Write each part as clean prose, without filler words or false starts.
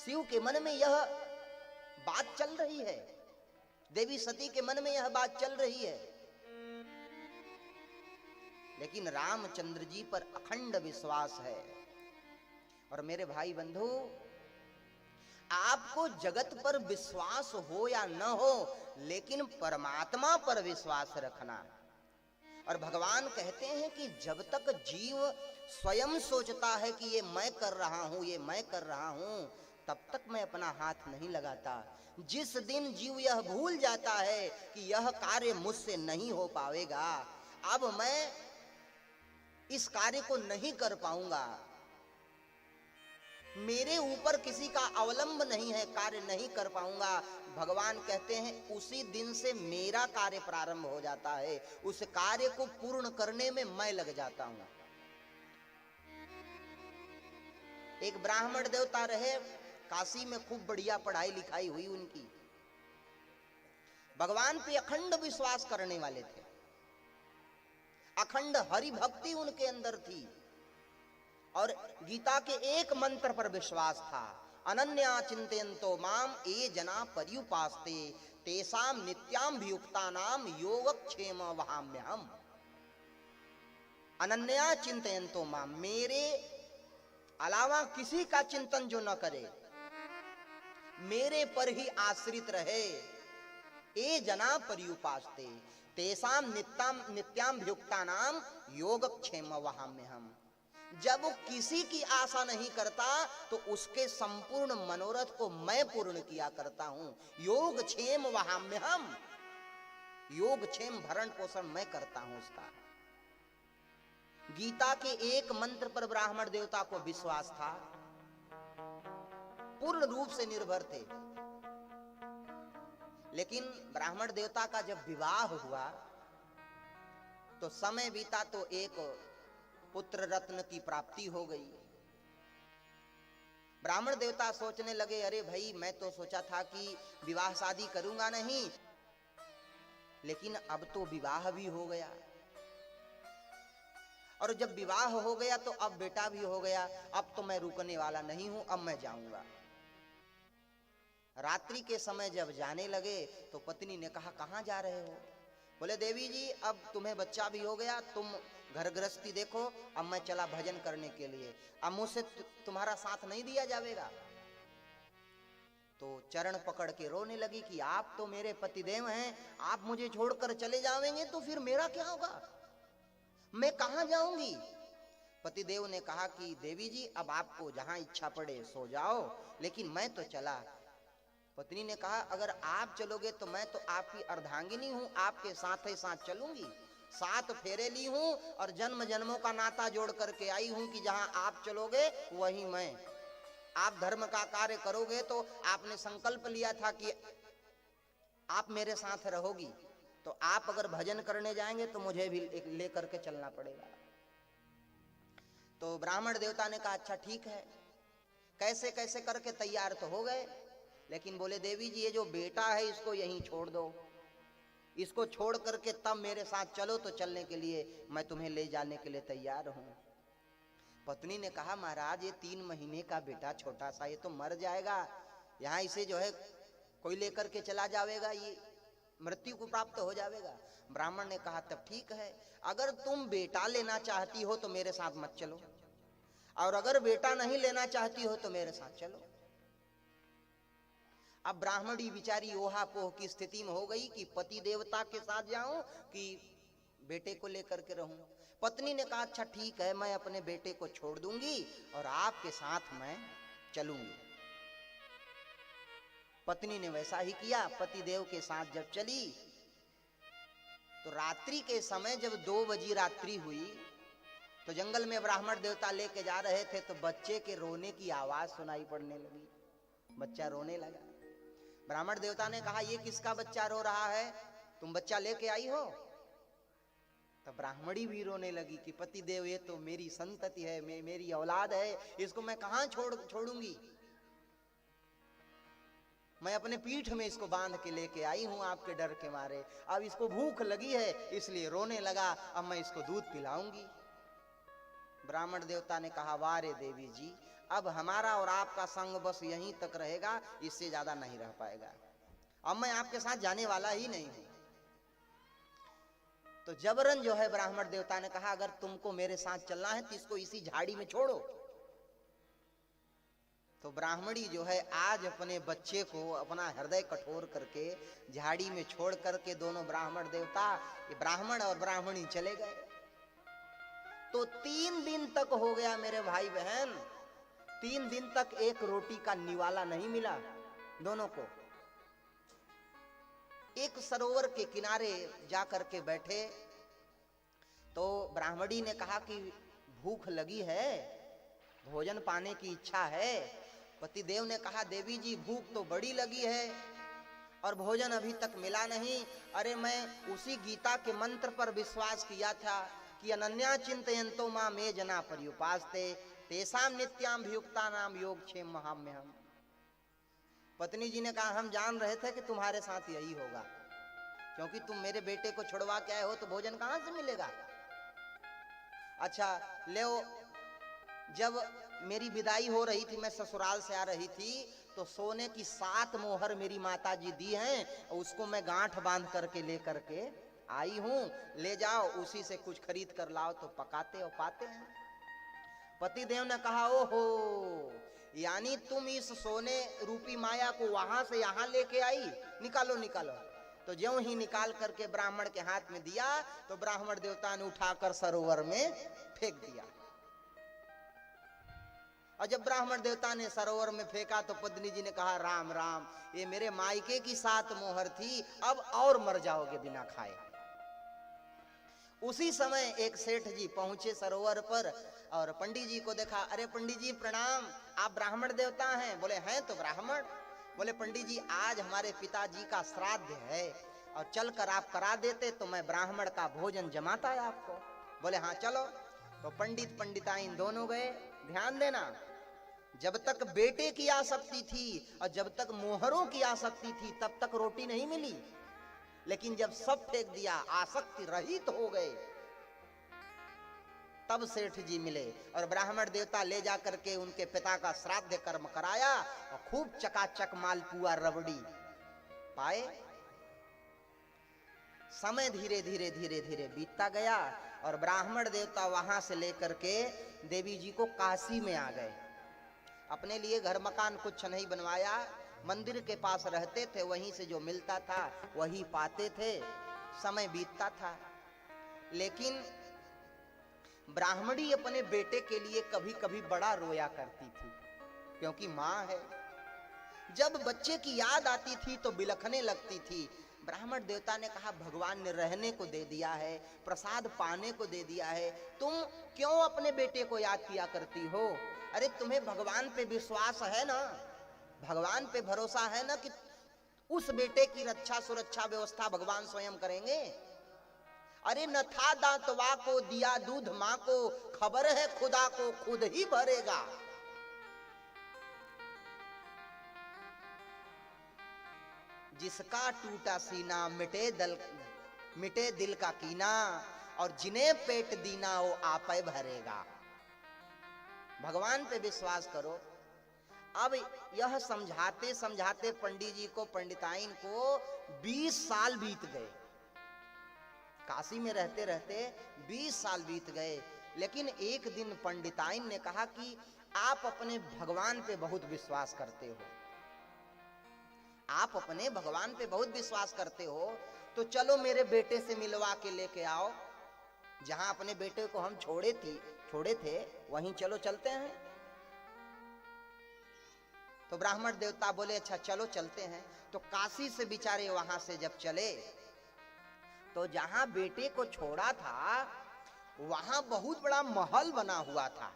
शिव के मन में यह बात चल रही है, देवी सती के मन में यह बात चल रही है, लेकिन रामचंद्र जी पर अखंड विश्वास है। और मेरे भाई बंधु, आपको जगत पर विश्वास हो या न हो, लेकिन परमात्मा पर विश्वास रखना। और भगवान कहते हैं कि जब तक जीव स्वयं सोचता है कि ये मैं कर रहा हूं, ये मैं कर रहा हूं, तब तक मैं अपना हाथ नहीं लगाता। जिस दिन जीव यह भूल जाता है कि यह कार्य मुझसे नहीं हो पाएगा, अब मैं इस कार्य को नहीं कर पाऊंगा, मेरे ऊपर किसी का अवलंब नहीं है, कार्य नहीं कर पाऊंगा, भगवान कहते हैं उसी दिन से मेरा कार्य प्रारंभ हो जाता है। उस कार्य को पूर्ण करने में मैं लग जाता हूं। एक ब्राह्मण देवता रहे, काशी में खूब बढ़िया पढ़ाई लिखाई हुई उनकी, भगवान पे अखंड विश्वास करने वाले थे, अखंड हरि भक्ति उनके अंदर थी, और गीता के एक मंत्र पर विश्वास था, अनन्या चिंतयन्तो माम ये जना पर्युपास्ते तेषां नित्याभियुक्तानां योगक्षेम वहाम्यहम्। अनन्या चिंतयन्तो माम, मेरे अलावा किसी का चिंतन जो न करे, मेरे पर ही आश्रित रहे, ये जना पर्युपास्ते तेषां नित्याभियुक्तानां योगक्षेम वहाम्यहम्। जब वो किसी की आशा नहीं करता तो उसके संपूर्ण मनोरथ को मैं पूर्ण किया करता हूं। योगक्षेम वहाम्यहम्, योगक्षेम भरण पोषण मैं करता हूं उसका। गीता के एक मंत्र पर ब्राह्मण देवता को विश्वास था, पूर्ण रूप से निर्भर थे। लेकिन ब्राह्मण देवता का जब विवाह हुआ तो समय बीता तो एक पुत्र रत्न की प्राप्ति हो गई। ब्राह्मण देवता सोचने लगे, अरे भाई मैं तो सोचा था कि विवाह शादी करूंगा नहीं, लेकिन अब तो विवाह भी हो गया, और जब विवाह हो गया तो अब बेटा भी हो गया, अब तो मैं रुकने वाला नहीं हूं, अब मैं जाऊंगा। रात्रि के समय जब जाने लगे तो पत्नी ने कहा, कहां जा रहे हो? बोले, देवी जी अब तुम्हें बच्चा भी हो गया, तुम घर गृहस्थी देखो, अब मैं चला भजन करने के लिए, अब मुझसे तुम्हारा साथ नहीं दिया जाएगा। तो चरण पकड़ के रोने लगी कि आप तो मेरे पतिदेव हैं, आप मुझे छोड़कर चले जाएंगे तो फिर मेरा क्या होगा, मैं कहां जाऊंगी? पतिदेव ने कहा कि देवी जी अब आपको जहां इच्छा पड़े सो जाओ, लेकिन मैं तो चला। पत्नी ने कहा, अगर आप चलोगे तो मैं तो आपकी अर्धांगिनी हूं, आपके साथ ही साथ चलूंगी, 7 फेरे ली हूं और जन्म जन्मों का नाता जोड़ करके आई हूं कि जहां आप चलोगे वहीं मैं। आप धर्म का कार्य करोगे तो आपने संकल्प लिया था कि आप मेरे साथ रहोगी, तो आप अगर भजन करने जाएंगे तो मुझे भी लेकर के चलना पड़ेगा। तो ब्राह्मण देवता ने कहा, अच्छा ठीक है। कैसे कैसे करके तैयार तो हो गए, लेकिन बोले, देवी जी ये जो बेटा है इसको यहीं छोड़ दो, इसको छोड़ करके तब मेरे साथ चलो, तो चलने के लिए मैं तुम्हें ले जाने के लिए तैयार हूं। पत्नी ने कहा, महाराज ये 3 महीने का बेटा छोटा सा, ये तो मर जाएगा, यहाँ इसे जो है कोई लेकर के चला जाएगा, ये मृत्यु को प्राप्त हो जाएगा। ब्राह्मण ने कहा, तब ठीक है, अगर तुम बेटा लेना चाहती हो तो मेरे साथ मत चलो, और अगर बेटा नहीं लेना चाहती हो तो मेरे साथ चलो। अब ब्राह्मणी बिचारी ओहापोह की स्थिति में हो गई कि पति देवता के साथ जाऊं कि बेटे को लेकर के रहूं। पत्नी ने कहा, अच्छा ठीक है, मैं अपने बेटे को छोड़ दूंगी और आपके साथ मैं चलूंगी। पत्नी ने वैसा ही किया, पति देव के साथ जब चली तो रात्रि के समय जब 2 बजी रात्रि हुई तो जंगल में ब्राह्मण देवता लेके जा रहे थे, तो बच्चे के रोने की आवाज सुनाई पड़ने लगी, बच्चा रोने लगा। ब्राह्मण देवता ने कहा, ये किसका बच्चा रो रहा है, तुम बच्चा लेके आई हो? तब ब्राह्मणी भी रोने लगी कि पति देव ये तो मेरी संतति है, मेरी औलाद है, इसको मैं कहां छोड़ूंगी, मैं अपने पीठ में इसको बांध के लेके आई हूं आपके डर के मारे, अब इसको भूख लगी है इसलिए रोने लगा, अब मैं इसको दूध पिलाऊंगी। ब्राह्मण देवता ने कहा, वारे देवी जी अब हमारा और आपका संग बस यहीं तक रहेगा, इससे ज्यादा नहीं रह पाएगा। अब मैं आपके साथ जाने वाला ही नहीं हूं। तो जबरन जो है ब्राह्मण देवता ने कहा, अगर तुमको मेरे साथ चलना है तो इसको इसी झाड़ी में छोड़ो। तो ब्राह्मणी जो है आज अपने बच्चे को अपना हृदय कठोर करके झाड़ी में छोड़ करके दोनों ब्राह्मण देवता, ब्राह्मण और ब्राह्मणी चले गए। तो 3 दिन तक हो गया मेरे भाई बहन, 3 दिन तक एक रोटी का निवाला नहीं मिला दोनों को। एक सरोवर के किनारे जाकर के बैठे तो ब्राह्मणी ने कहा कि भूख लगी है, भोजन पाने की इच्छा है। पतिदेव ने कहा, देवी जी भूख तो बड़ी लगी है और भोजन अभी तक मिला नहीं। अरे मैं उसी गीता के मंत्र पर विश्वास किया था कि अनन्या चिंतयन्तो मां मे जना पर्युपास्ते तेषां नित्याभियुक्ता नाम योगक्षेम महाम्यहम्। पत्नी जी ने कहा, हम जान रहे थे कि तुम्हारे साथ यही होगा, क्योंकि तुम मेरे बेटे को छुड़वा के आए हो तो भोजन कहां से मिलेगा। अच्छा ले, जब मेरी विदाई हो रही थी, मैं ससुराल से आ रही थी, तो सोने की 7 मोहर मेरी माता जी दी हैं, उसको मैं गांठ बांध करके ले करके आई हूं। ले जाओ, उसी से कुछ खरीद कर लाओ तो पकाते और पाते हैं। पतिदेव ने कहा, ओहो, यानी तुम इस सोने रूपी माया को वहां से यहां लेके आई, निकालो निकालो। तो ज्यों ही निकाल करके ब्राह्मण के हाथ में दिया तो ब्राह्मण देवता ने उठाकर सरोवर में फेंक दिया। और जब ब्राह्मण देवता ने सरोवर में फेंका तो पत्नी जी ने कहा, राम राम, ये मेरे मायके की 7 मोहर थी, अब और मर जाओगे बिना खाए। उसी समय एक सेठ जी पहुंचे सरोवर पर और पंडित जी को देखा। अरे पंडित जी प्रणाम, आप ब्राह्मण देवता हैं? बोले हैं तो ब्राह्मण। बोले पंडित जी आज हमारे पिताजी का श्राद्ध है और चलकर आप करा देते तो मैं ब्राह्मण का भोजन जमाता है आपको। बोले हाँ चलो। तो पंडित पंडिताइन दोनों गए। ध्यान देना, जब तक बेटे की आसक्ति थी और जब तक मोहरों की आसक्ति थी तब तक रोटी नहीं मिली, लेकिन जब सब फेंक दिया, आसक्ति रहित हो गए, तब सेठ जी मिले और ब्राह्मण देवता ले जा करके उनके पिता का श्राद्ध कर्म कराया और खूब चकाचक मालपुआ रबड़ी पाए। समय धीरे धीरे धीरे धीरे बीतता गया और ब्राह्मण देवता वहां से लेकर के देवी जी को काशी में आ गए। अपने लिए घर मकान कुछ नहीं बनवाया, मंदिर के पास रहते थे, वहीं से जो मिलता था वही पाते थे, समय बीतता था। लेकिन ब्राह्मणी अपने बेटे के लिए कभी कभी बड़ा रोया करती थी, क्योंकि माँ है। जब बच्चे की याद आती थी तो बिलखने लगती थी। ब्राह्मण देवता ने कहा, भगवान ने रहने को दे दिया है, प्रसाद पाने को दे दिया है, तुम क्यों अपने बेटे को याद किया करती हो? अरे तुम्हें भगवान पे विश्वास है ना, भगवान पे भरोसा है ना कि उस बेटे की रक्षा सुरक्षा व्यवस्था भगवान स्वयं करेंगे। अरे न था दांतवा को दिया दूध मां को, खबर है खुदा को खुद ही भरेगा। जिसका टूटा सीना मिटे दिल का कीना, और जिन्हें पेट दीना वो आपे भरेगा। भगवान पे विश्वास करो। अब यह समझाते समझाते पंडित जी को, पंडिताइन को 20 साल बीत गए। काशी में रहते रहते 20 साल बीत गए। लेकिन एक दिन पंडिताइन ने कहा कि आप अपने भगवान पे बहुत विश्वास करते हो, आप अपने भगवान पे बहुत विश्वास करते हो, तो चलो मेरे बेटे से मिलवा के लेके आओ। जहां अपने बेटे को हम छोड़े थे वहीं चलो चलते हैं। तो ब्राह्मण देवता बोले अच्छा चलो चलते हैं। तो काशी से बेचारे वहां से जब चले तो जहां बेटे को छोड़ा था वहां बहुत बड़ा महल बना हुआ था,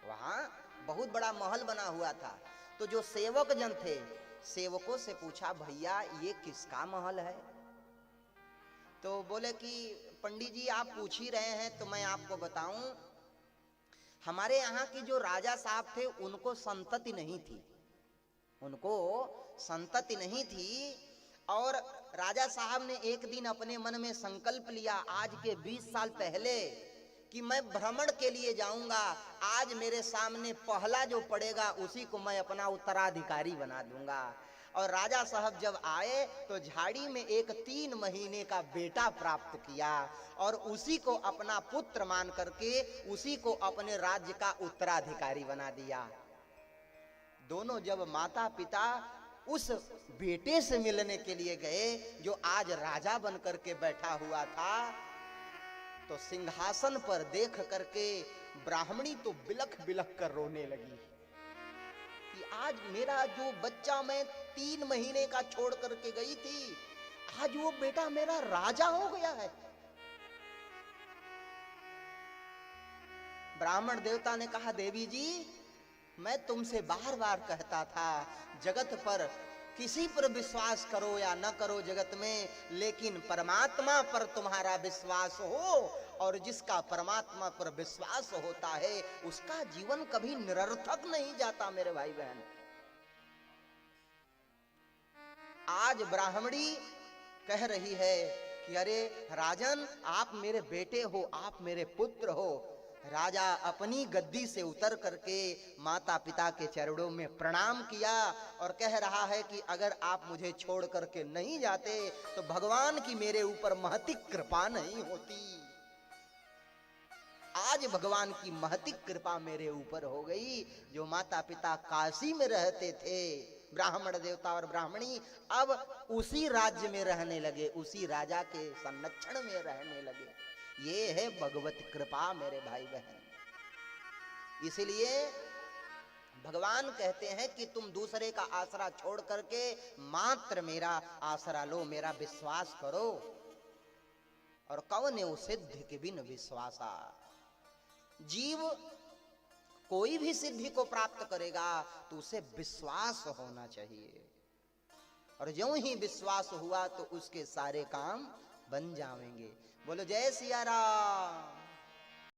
वहां बहुत बड़ा महल बना हुआ था। तो जो सेवक जन थे, सेवकों से पूछा, भैया ये किसका महल है? तो बोले कि पंडित जी आप पूछ ही रहे हैं तो मैं आपको बताऊं, हमारे यहाँ की जो राजा साहब थे उनको संतति नहीं थी, उनको संतति नहीं थी। और राजा साहब ने एक दिन अपने मन में संकल्प लिया, आज के 20 साल पहले कि मैं भ्रमण के लिए जाऊंगा, आज मेरे सामने पहला जो पड़ेगा उसी को मैं अपना उत्तराधिकारी बना दूंगा। और राजा साहब जब आए तो झाड़ी में एक 3 महीने का बेटा प्राप्त किया और उसी को अपना पुत्र मान करके उसी को अपने राज्य का उत्तराधिकारी बना दिया। दोनों जब माता पिता उस बेटे से मिलने के लिए गए जो आज राजा बन करके बैठा हुआ था, तो सिंहासन पर देख करके ब्राह्मणी तो बिलख बिलख कर रोने लगी कि आज मेरा जो बच्चा मैं 3 महीने का छोड़ करके गई थी, आज वो बेटा मेरा राजा हो गया है। ब्राह्मण देवता ने कहा, देवी जी मैं तुमसे बार बार कहता था जगत पर किसी पर विश्वास करो या न करो जगत में, लेकिन परमात्मा पर तुम्हारा विश्वास हो, और जिसका परमात्मा पर विश्वास होता है उसका जीवन कभी निरर्थक नहीं जाता। मेरे भाई बहन, आज ब्राह्मणी कह रही है कि अरे राजन, आप मेरे बेटे हो, आप मेरे पुत्र हो। राजा अपनी गद्दी से उतर करके माता पिता के चरणों में प्रणाम किया और कह रहा है कि अगर आप मुझे छोड़ करके नहीं जाते तो भगवान की मेरे ऊपर महती कृपा नहीं होती। आज भगवान की महती कृपा मेरे ऊपर हो गई। जो माता पिता काशी में रहते थे, ब्राह्मण देवता और ब्राह्मणी, अब उसी राज्य में रहने लगे, उसी राजा के संरक्षण में रहने लगे। ये है भगवत कृपा मेरे भाई बहन। इसलिए भगवान कहते हैं कि तुम दूसरे का आसरा छोड़ करके मात्र मेरा आसरा लो, मेरा विश्वास करो। और कौन सिद्ध के बिन विश्वासा, जीव कोई भी सिद्धि को प्राप्त करेगा तो उसे विश्वास होना चाहिए, और ज्यों ही विश्वास हुआ तो उसके सारे काम बन जाएंगे। बोलो जय सिया राम।